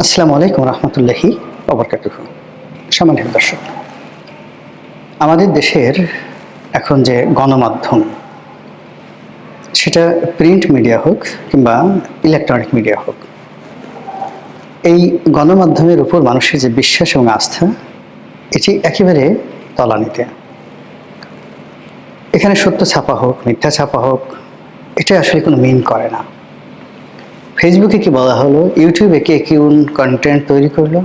আসসালামু আলাইকুম রহমতুল্লাহি ওবরকাতুহু। সম্মানিত দর্শক, আমাদের দেশের এখন যে গণমাধ্যম, সেটা প্রিন্ট মিডিয়া হোক কিংবা ইলেকট্রনিক মিডিয়া হোক, এই গণমাধ্যমের উপর মানুষের যে বিশ্বাস এবং আস্থা, এটি একেবারে তলানিতে। এখানে সত্য ছাপা হোক, মিথ্যা ছাপা হোক, এটা আসলে কোনো মিন করে না। ফেসবুকে কি বলা হলো, ইউটিউবে কে কোন কন্টেন্ট তৈরি করলো,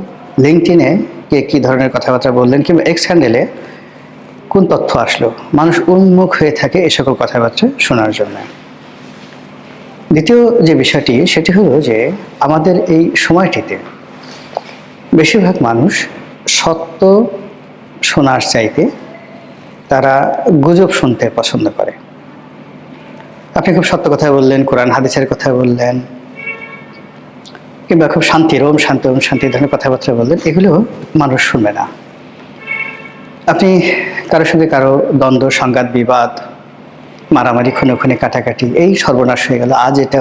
লিঙ্কডইনে কে কী ধরনের কথাবার্তা বললেন, কিংবা এক্স হ্যান্ডেলে কোন তথ্য আসলো, মানুষ উন্মুখ হয়ে থাকে এ সকল কথাবার্তা শোনার জন্য। দ্বিতীয় যে বিষয়টি, সেটি হলো যে আমাদের এই সময়টিতে বেশিরভাগ মানুষ সত্য শোনার চাইতে তারা গুজব শুনতে পছন্দ করে। আপনি খুব সত্য কথা বললেন, কোরআন হাদিসের কথা বললেন, কিংবা খুব শান্তির ওম শান্তি ধরনের কথাবার্তা বললেন, এগুলো মানুষ শুনবে না। আপনি কারোর সঙ্গে কারো দ্বন্দ্ব, সংঘাত, বিবাদ, মারামারি, খুনোখুনি, কাটাকাটি, এই সর্বনাশ হয়ে গেল, আজ এটা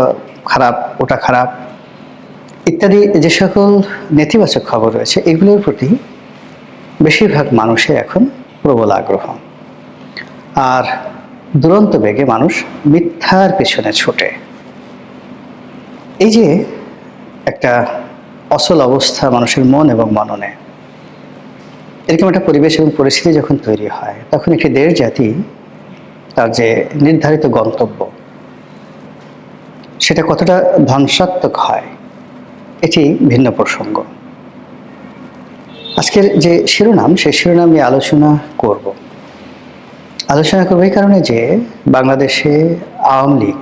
খারাপ, ওটা খারাপ ইত্যাদি যে সকল নেতিবাচক খবর রয়েছে, এগুলোর প্রতি বেশিরভাগ মানুষের এখন প্রবল আগ্রহ। আর দুরন্ত বেগে মানুষ মিথ্যার পেছনে ছোটে। এই যে একটা অচল অবস্থা মানুষের মন এবং মননে, এরকম একটা পরিবেশ এবং পরিস্থিতি যখন তৈরি হয়, তখন একটি দেশ জাতি তার যে নির্ধারিত গন্তব্য, সেটা কতটা ধ্বংসাত্মক হয় এটি ভিন্ন প্রসঙ্গ। আজকের যে শিরোনাম, সেই শিরোনাম নিয়ে আলোচনা করব এই কারণে যে বাংলাদেশে আওয়ামী লীগ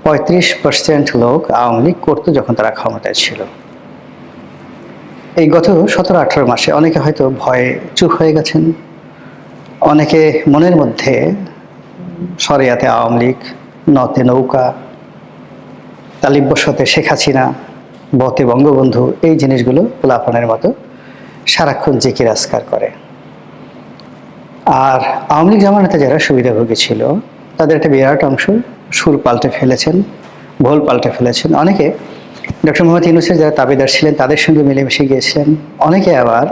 35% লোক আওয়ামী লীগ করতো যখন তারা ক্ষমতায় ছিল। এই গত 17-18 মাসে অনেকে হয়তো ভয়ে চুপ হয়ে গেছেন, অনেকে মনের মধ্যে শরিয়াতে আওয়ামী লীগ, নতে নৌকা, তালিব্যসতে শেখ হাসিনা, বতে বঙ্গবন্ধু, এই জিনিসগুলো পোলাপানের মতো সারাক্ষণ জিকির আজকার করে। আর আওয়ামী লীগ জামানাতে যারা সুবিধাভোগী ছিল, তাদের একটা বিরাট অংশ সুর পাল্টে ফেলেছেন, ভোল পাল্টে ফেলেছেন। অনেকে ডক্টর মোহাম্মদ ইউনূসের যারা তাবেদার ছিলেন, তাদের সঙ্গে মিলেমিশে গিয়েছিলেন। অনেকে আবার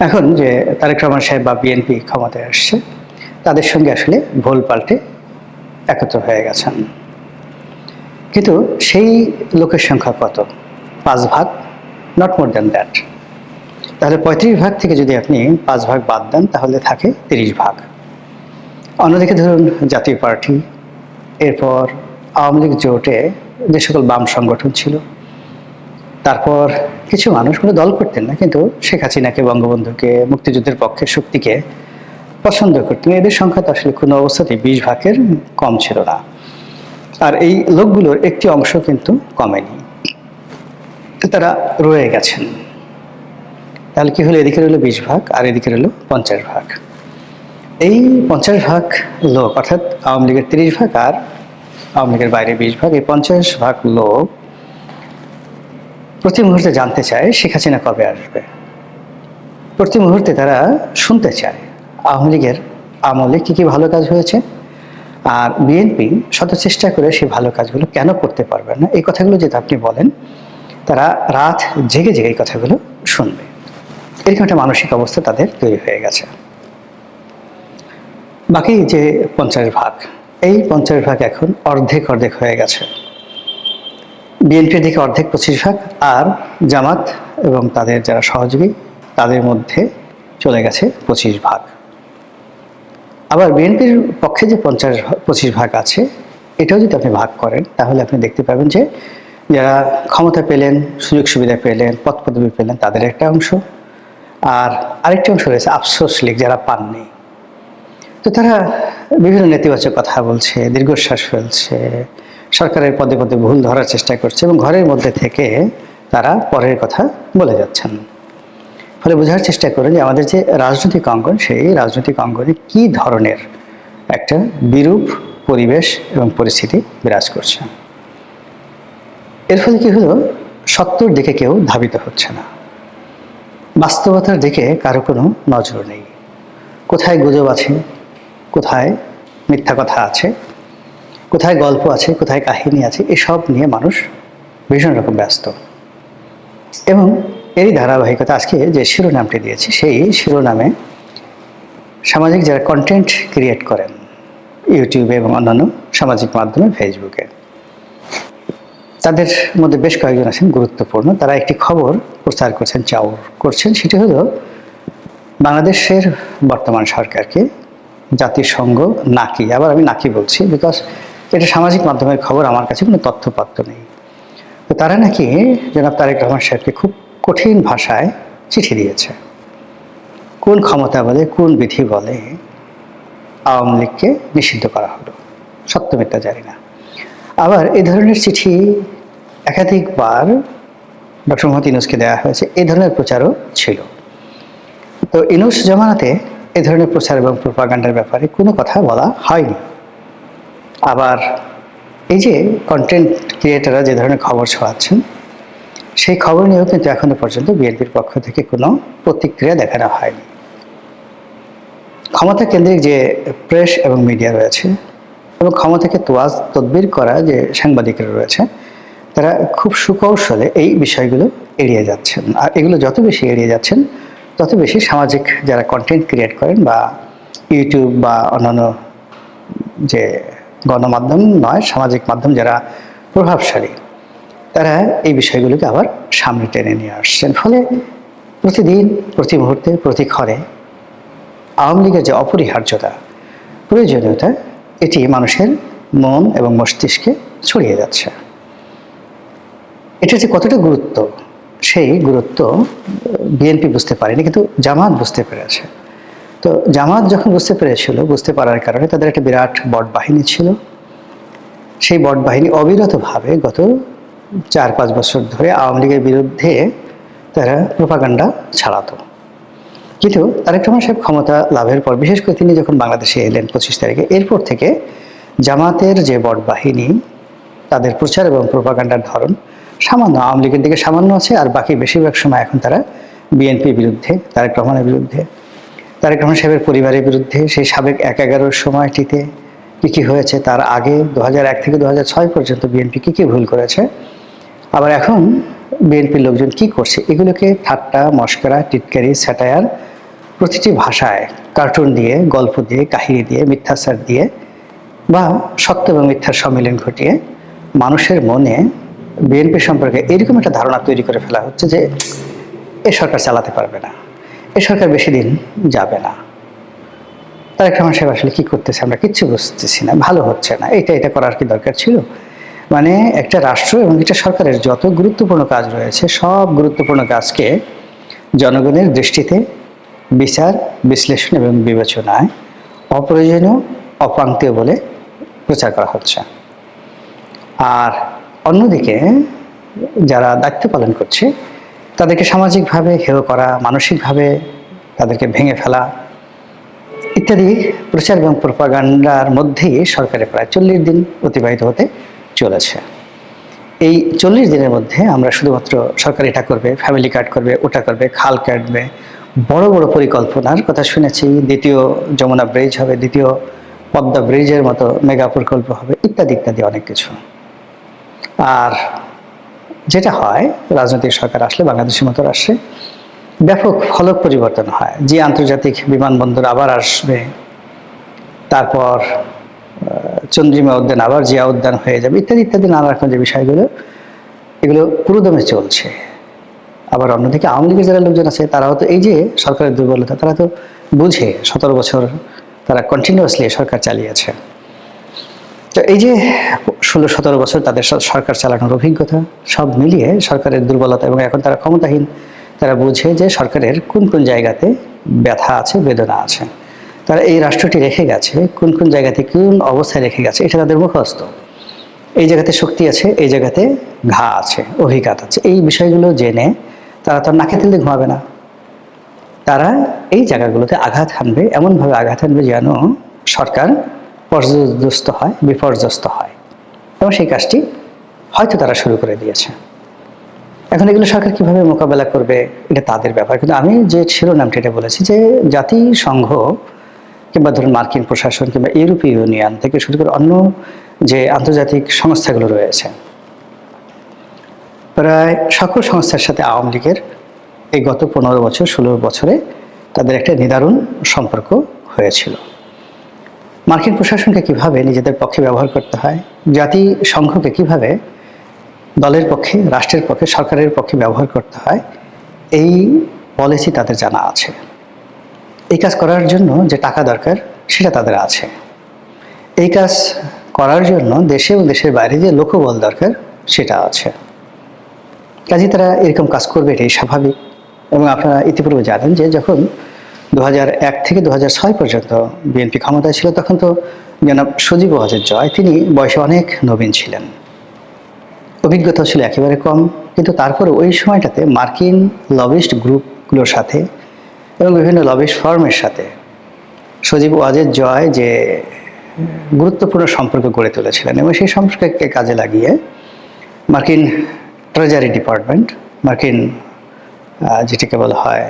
এখন যে তারেক রহমান সাহেব বা বিএনপি ক্ষমতায় আসছে, তাদের সঙ্গে আসলে ভোল পাল্টে একত্র হয়ে গেছেন। কিন্তু সেই লোকের সংখ্যা কত? 5 ভাগ, নট মোর দ্যান দ্যাট। তাহলে 35 ভাগ থেকে যদি আপনি 5 ভাগ বাদ দেন, তাহলে থাকে 30 ভাগ। অন্যদিকে ধরুন জাতীয় পার্টি, এরপর আওয়ামী লীগ জোটে যে সকল বাম সংগঠন ছিল, তারপর কিছু মানুষ কোনো দল করতেন না, কিন্তু শেখ হাসিনাকে, বঙ্গবন্ধুকে, মুক্তিযুদ্ধের পক্ষের শক্তিকে পছন্দ করতেন। এদের সংখ্যা তো আসলে কোনো অবস্থাতেই 20 ভাগের কম ছিল না। আর এই লোকগুলোর একটি অংশ কিন্তু কমেনি, তারা রয়ে গেছেন। তাহলে কি হলো? এদিকে রইল 20 ভাগ, আর এদিকে রইল 50 ভাগ। এই 50 ভাগ লোক, অর্থাৎ আওয়ামী লীগের 30 ভাগ আর আওয়ামী লীগের বাইরে 20 ভাগ, এই 50 ভাগ লোক প্রতি মুহূর্তে জানতে চায় শেখ হাসিনা কবে আসবে। প্রতি মুহূর্তে তারা শুনতে চায় আওয়ামী লীগের আমলে কি কি ভালো কাজ হয়েছে, আর বিএনপি শত চেষ্টা করে সেই ভালো কাজগুলো কেন করতে পারবে না। এই কথাগুলো যদি আপনি বলেন, তারা রাত জেগে জেগে এই কথাগুলো শুনবে। এরকম একটা মানসিক অবস্থা তাদের তৈরি হয়ে গেছে। বাকি যে 50 ভাগ, এই 50 ভাগ এখন অর্ধেক অর্ধেক হয়ে গেছে। বিএনপির দিকে অর্ধেক 25 ভাগ, আর জামাত এবং তাদের যারা সহযোগী, তাদের মধ্যে চলে গেছে 25 ভাগ। আবার বিএনপির পক্ষে যে 25 ভাগ আছে, এটাও যদি আপনি ভাগ করেন, তাহলে আপনি দেখতে পাবেন যে যারা ক্ষমতা পেলেন, সুযোগ সুবিধা পেলেন, পদ পদবি পেলেন, তাদের একটা অংশ। আর আরেকটি অংশ রয়েছে আফসোস লীগ, যারা পাননি। তো তারা বিভিন্ন নেতিবাচক কথা বলছে, দীর্ঘশ্বাস ফেলছে, সরকারের পদে পদে ভুল ধরার চেষ্টা করছে, এবং ঘরের মধ্যে থেকে তারা পরের কথা বলে যাচ্ছেন। ফলে বোঝার চেষ্টা করেন যে আমাদের যে রাজনৈতিক অঙ্গন, সেই রাজনৈতিক অঙ্গনে কি ধরনের একটা বিরূপ পরিবেশ এবং পরিস্থিতি বিরাজ করছে। এর ফলে কি হলো? সত্যর দিকে কেউ ধাবিত হচ্ছে না, বাস্তবতার দিকে কারো কোনো নজর নেই। কোথায় গুজব আছে, কোথায় মিথ্যা কথা আছে, কোথায় গল্প আছে, কোথায় কাহিনী আছে, এসব নিয়ে মানুষ ভীষণ রকম ব্যস্ত। এবং এরই ধারাবাহিকতা আজকে যে শিরোনামটি দিয়েছি, সেই শিরোনামে সামাজিক যারা কন্টেন্ট ক্রিয়েট করেন ইউটিউবে এবং অন্যান্য সামাজিক মাধ্যমে, ফেসবুকে, তাদের মধ্যে বেশ কয়েকজন আছেন গুরুত্বপূর্ণ। তারা একটি খবর প্রচার করছেন, সেটি হলো বাংলাদেশের বর্তমান সরকারকে জাতিসংঘ নাকি, আবার আমি নাকি বলছি বিকজ এটা সামাজিক মাধ্যমের খবর, আমার কাছে কোনো তথ্যপত্র নেই। তো তারা নাকি জনাব তারেক রহমান সাহেবকে খুব কঠিন ভাষায় চিঠি দিয়েছে। কোন ক্ষমতা বলে, কোন বিধি বলে আওয়ামী লীগকে নিষিদ্ধ করা হলো, সত্য মিথ্যা জানি না। আবার এই ধরনের চিঠি একাধিকবার ডক্টর মোহাম্মদ ইউনূসকে দেওয়া হয়েছে, এই ধরনের প্রচারও ছিল। তো ইউনূস জামানাতে এই ধরনের প্রচার এবং প্রোপাগান্ডার ব্যাপারে কোনো কথা বলা হয়নি। আবার এই যে কন্টেন্ট ক্রিয়েটাররা যে ধরনের খবর ছড়াচ্ছেন, সেই খবর নিয়েও কিন্তু এখনো পর্যন্ত বিএনপির পক্ষ থেকে কোনো প্রতিক্রিয়া দেখানো হয়নি। ক্ষমতা কেন্দ্রিক যে প্রেস এবং মিডিয়া রয়েছে এবং ক্ষমতাকে তোয়াজ তদবির করা যে সাংবাদিকরা রয়েছে, তারা খুব সুকৌশলে এই বিষয়গুলো এড়িয়ে যাচ্ছেন। আর এগুলো যত বেশি এড়িয়ে যাচ্ছেন, তত বেশি সামাজিক যারা কন্টেন্ট ক্রিয়েট করেন বা ইউটিউব বা অন্যান্য যে গণমাধ্যম নয়, সামাজিক মাধ্যম যারা প্রভাবশালী, তারা এই বিষয়গুলোকে আবার সামনে টেনে নিয়ে আসছেন। ফলে প্রতিদিন, প্রতি মুহূর্তে, প্রতি ক্ষণে আওয়ামী লীগের যে অপরিহার্যতা, প্রয়োজনীয়তা, এটি মানুষের মন এবং মস্তিষ্কে ছড়িয়ে যাচ্ছে। এটা যে কতটা গুরুত্ব, সেই গুরুত্ব বিএনপি বুঝতে পারেনি, কিন্তু জামাত বুঝতে পেরেছে। তো জামাত যখন বুঝতে পারার কারণে তাদের একটা বিরাট বট বাহিনী ছিল। সেই বট বাহিনী অবিরতভাবে গত 4-5 বছর ধরে আওয়ামী লীগের বিরুদ্ধে তারা প্রোপাগান্ডা ছাড়াতো। কিন্তু তারেক রহমান সাহেব ক্ষমতা লাভের পর, বিশেষ করে তিনি যখন বাংলাদেশে এলেন 25 তারিখে, এরপর থেকে জামাতের যে বট বাহিনী, তাদের প্রচার এবং প্রোপাগান্ডার ধরন সামান্য আওয়ামী লীগের দিকে সামান্য আছে, আর বাকি বেশিরভাগ সময় এখন তারা বিএনপির বিরুদ্ধে, তারেক রহমানের বিরুদ্ধে, তারেক রহমান সাহেবের পরিবারের বিরুদ্ধে। সেই সাবেক 1-11 সময়টিতে কী হয়েছে, তার আগে 2001 থেকে 2006 পর্যন্ত বিএনপি কী ভুল করেছে, আবার এখন বিএনপির লোকজন কি করছে, এগুলোকে ঠাট্টা, মশকরা, টিটকারি, স্যাটায়ার, প্রতিটি ভাষায় কার্টুন দিয়ে, গল্প দিয়ে, কাহিনী দিয়ে, মিথ্যাচার দিয়ে বা সত্য এবং মিথ্যার সম্মিলন ঘটিয়ে মানুষের মনে বিএনপি সম্পর্কে এরকম একটা ধারণা তৈরি করে ফেলা হচ্ছে যে এ সরকার চালাতে পারবে না, এ সরকার বেশি দিন যাবে না। তারেক রহমান সাহেব আসলে কী করতেছে আমরা কিচ্ছু বুঝতেছি না, ভালো হচ্ছে না, এটা করার কি দরকার ছিল? মানে একটা রাষ্ট্র এবং একটা সরকারের যত গুরুত্বপূর্ণ কাজ রয়েছে, সব গুরুত্বপূর্ণ কাজকে জনগণের দৃষ্টিতে বিচার, বিশ্লেষণ এবং বিবেচনায় অপ্রয়োজনীয়, অপ্রান্তীয় বলে প্রচার করা হচ্ছে। আর অন্যদিকে যারা দায়িত্ব পালন করছে, তাদেরকে সামাজিকভাবে হেয় করা, মানসিকভাবে তাদেরকে ভেঙে ফেলা ইত্যাদি প্রচার এবং প্রোপাগান্ডার মধ্যেই সরকারের প্রায় 40 দিন অতিবাহিত হতে চলেছে। এই 40 দিনের মধ্যে আমরা শুধুমাত্র সরকার এটা করবে, ফ্যামিলি কার্ড করবে, ওটা করবে, খাল কাটবে, বড় বড় পরিকল্পনার কথা শুনেছি। দ্বিতীয় যমুনা ব্রিজ হবে, দ্বিতীয় পদ্মা ব্রিজের মতো মেগা প্রকল্প হবে, ইত্যাদি ইত্যাদি অনেক কিছু। আর যেটা হয়, রাজনৈতিক সরকার আসলে, বাংলাদেশের মতো রাষ্ট্রে ব্যাপক ফলক পরিবর্তন হয়। যে আন্তর্জাতিক বিমানবন্দর আবার আসবে, তারপর চন্দ্রিমা উদ্যান আবার জিয়া উদ্যান হয়ে যাবে, ইত্যাদি ইত্যাদি নানা রকম যে বিষয়গুলো, এগুলো পুরোদমে চলছে। আবার অন্যদিকে আওয়ামী লীগের যারা লোকজন আছে, তারাও তো এই যে সরকারের দুর্বলতা, তারা তো বুঝে 17 বছর তারা কন্টিনিউয়াসলি সরকার চালিয়েছে। তো এই যে 16-17 বছর তাদের সরকার চালানোর অভিজ্ঞতা, সব মিলিয়ে সরকারের দুর্বলতা, এবং এখন তারা ক্ষমতাহীন, তারা বুঝে যে সরকারের কোন কোন জায়গাতে ব্যথা আছে, বেদনা আছে, তারা এই রাষ্ট্রটি রেখে গেছে, কোন কোন জায়গাতে কোন অবস্থায় রেখে গেছে, এটা তাদের মুখস্থ। এই জায়গাতে শক্তি আছে, এই জায়গাতে ঘা আছে, অভিঘাত আছে, এই বিষয়গুলো জেনে তারা তো নাকে তেল দিয়ে ঘুমাবে না। তারা এই জায়গাগুলোতে আঘাত হানবে, এমনভাবে আঘাত হানবে যেন সরকার পর্যদস্ত হয়, বিপর্যস্ত হয়, এবং সেই কাজটি হয়তো তারা শুরু করে দিয়েছে। এখন এগুলো সরকার কিভাবে মোকাবেলা করবে, এটা তাদের ব্যাপার। কিন্তু আমি যে শিরোনামটি এটা বলেছি যে জাতিসংঘ কিংবা ধরুন মার্কিন প্রশাসন কিংবা ইউরোপীয় ইউনিয়ন থেকে শুরু করে অন্য যে আন্তর্জাতিক সংস্থাগুলো রয়েছে, প্রায় সকল সংস্থার সাথে আওয়ামী লীগের এই গত 15 বছর 16 বছরে তাদের একটা নিদারুণ সম্পর্ক হয়েছিল। মার্কিন প্রশাসনকে কিভাবে নিজেদের পক্ষে ব্যবহার করতে হয়, জাতিসংঘকে কিভাবে দলের পক্ষে, রাষ্ট্রের পক্ষে, সরকারের পক্ষে ব্যবহার করতে হয়, এই পলিসি তাদের জানা আছে। এই কাজ করার জন্য যে টাকা দরকার সেটা তাদের আছে। এই কাজ করার জন্য দেশে এবং দেশের বাইরে যে লোকবল দরকার সেটা আছে। কাজে তারা এরকম কাজ করবে, এটাই স্বাভাবিক। এবং আপনারা ইতিপূর্বে জানেন যে যখন 2001 থেকে 2006 পর্যন্ত বিএনপি ক্ষমতায় ছিল, তখন তো জনাব সজীব ওয়াজেদ জয় তিনি বয়সে অনেক নবীন ছিলেন, অভিজ্ঞতা ছিল একেবারে কম, কিন্তু তারপরে ওই সময়টাতে মার্কিন লবিস্ট গ্রুপগুলোর সাথে এবং বিভিন্ন লবিস্ট ফার্মের সাথে সজীব ওয়াজেদ জয় যে গুরুত্বপূর্ণ সম্পর্ক গড়ে তুলেছিলেন, এবং সেই সম্পর্ককে কাজে লাগিয়ে মার্কিন ট্রেজারি ডিপার্টমেন্ট, মার্কিন যেটাকে বলা হয়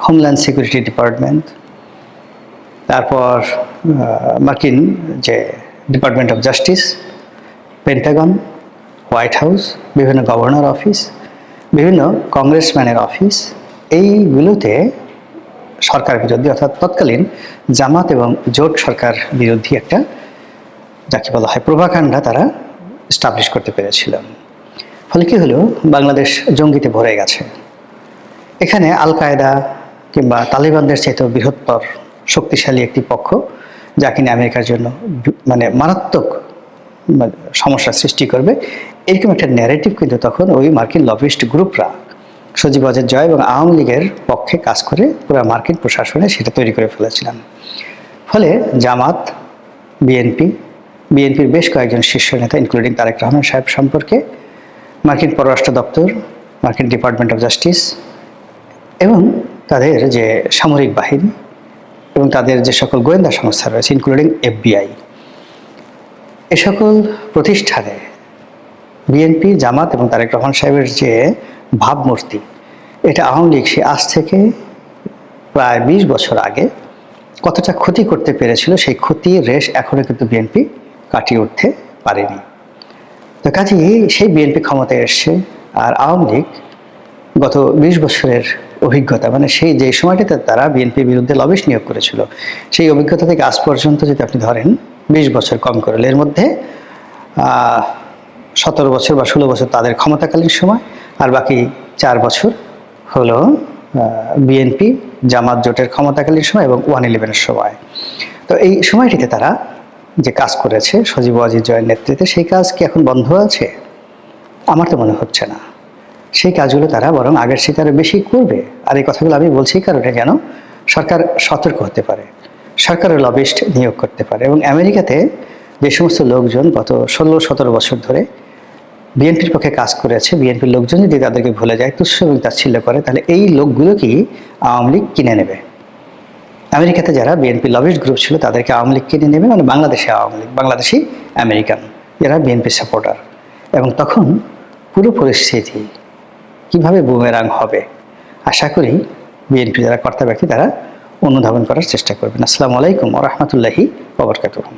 হোমল্যান্ড সিকিউরিটি ডিপার্টমেন্ট, তারপর মার্কিন যে department of justice, Pentagon, white house, বিভিন্ন গভর্নর অফিস, বিভিন্ন কংগ্রেসম্যানের অফিস, এইগুলোতে সরকার বিরোধী অর্থাৎ তৎকালীন জামাত এবং জোট সরকার বিরোধী একটা যাকে বলা হয় প্রভাকাণ্ডা তারা এস্টাবলিশ করতে পেরেছিলেন। ফলে কী হলো, বাংলাদেশ জঙ্গিতে ভরে গেছে। এখানে আল কায়দা কিংবা তালিবানদের চাইতেও বৃহত্তর শক্তিশালী একটি পক্ষ, যা কিনা আমেরিকার জন্য মানে মারাত্মক সমস্যার সৃষ্টি করবে, এরকম একটা ন্যারেটিভ কিন্তু তখন ওই মার্কিন লবিস্ট গ্রুপরা সজীব ওয়াজেদ জয় এবং আওয়ামী লীগের পক্ষে কাজ করে পুরো মার্কিন প্রশাসনে সেটা তৈরি করে ফেলেছিলেন। ফলে জামাত, বিএনপির বেশ কয়েকজন শীর্ষ নেতা ইনক্লুডিং তারেক রহমান সাহেব সম্পর্কে মার্কিন পররাষ্ট্র দপ্তর, মার্কিন ডিপার্টমেন্ট অফ জাস্টিস এবং তাদের যে সামরিক বাহিনী এবং তাদের যে সকল গোয়েন্দা সংস্থা রয়েছে ইনক্লুডিং FBI, এ সকল প্রতিষ্ঠানে বিএনপি, জামাত এবং তারেক রহমান সাহেবের যে ভাবমূর্তি, এটা আওয়ামী লীগ সে আজ থেকে প্রায় 20 বছর আগে কতটা ক্ষতি করতে পেরেছিল, সেই ক্ষতির রেশ এখনো কিন্তু বিএনপি কাটিয়ে উঠতে পারেনি। তো কাজেই সেই বিএনপি ক্ষমতায় এসছে, আর আওয়ামী লীগ গত 20 বছরের অভিজ্ঞতা, মানে সেই যে সময়টাতে তারা বিএনপির বিরুদ্ধে লবিস্ট নিয়োগ করেছিল, সেই অভিজ্ঞতা থেকে আজ পর্যন্ত যদি আপনি ধরেন 20 বছর কম করলে, এর মধ্যে 17 বছর বা 16 বছর তাদের ক্ষমতাকালীন সময়, আর বাকি 4 বছর হলো বিএনপি জামাত জোটের ক্ষমতাকালীন সময় এবং 111-এর সময়। তো এই সময়টিতে তারা যে কাজ করেছে সজীব ওয়াজেদ জয়ের নেতৃত্বে, সেই কাজ কি এখন বন্ধ আছে? আমার তো মনে হচ্ছে না। সেই কাজগুলো তারা বরং আগের থেকে আরো বেশি করবে। আর এই কথাগুলো আমি বলছি কারণে যেন সরকার সতর্ক হতে পারে, সরকারের লবিস্ট নিয়োগ করতে পারে। এবং আমেরিকাতে যে সমস্ত লোকজন গত 16-17 বছর ধরে বিএনপির পক্ষে কাজ করেছে, বিএনপির লোকজন যদি তাদেরকে ভুলে যায়, তুচ্ছ এবং তাচ্ছিল্য করে, তাহলে এই লোকগুলো কি আওয়ামী লীগ কিনে নেবে। আমেরিকাতে যারা বিএনপি লবিস্ট গ্রুপ ছিল তাদেরকে আওয়ামী লীগ কিনে নেবে, মানে বাংলাদেশে আওয়ামী লীগ, বাংলাদেশি আমেরিকান যারা বিএনপি সাপোর্টার। এবং তখন পুরো পরিস্থিতি কিভাবে বুমেরাং হবে, আশা করি বিএনপি যারা কর্তা ব্যক্তি তারা অনুধাবন করার চেষ্টা করবেন। আসসালামু আলাইকুম ওয়া রাহমাতুল্লাহি ওয়া বারাকাতুহু।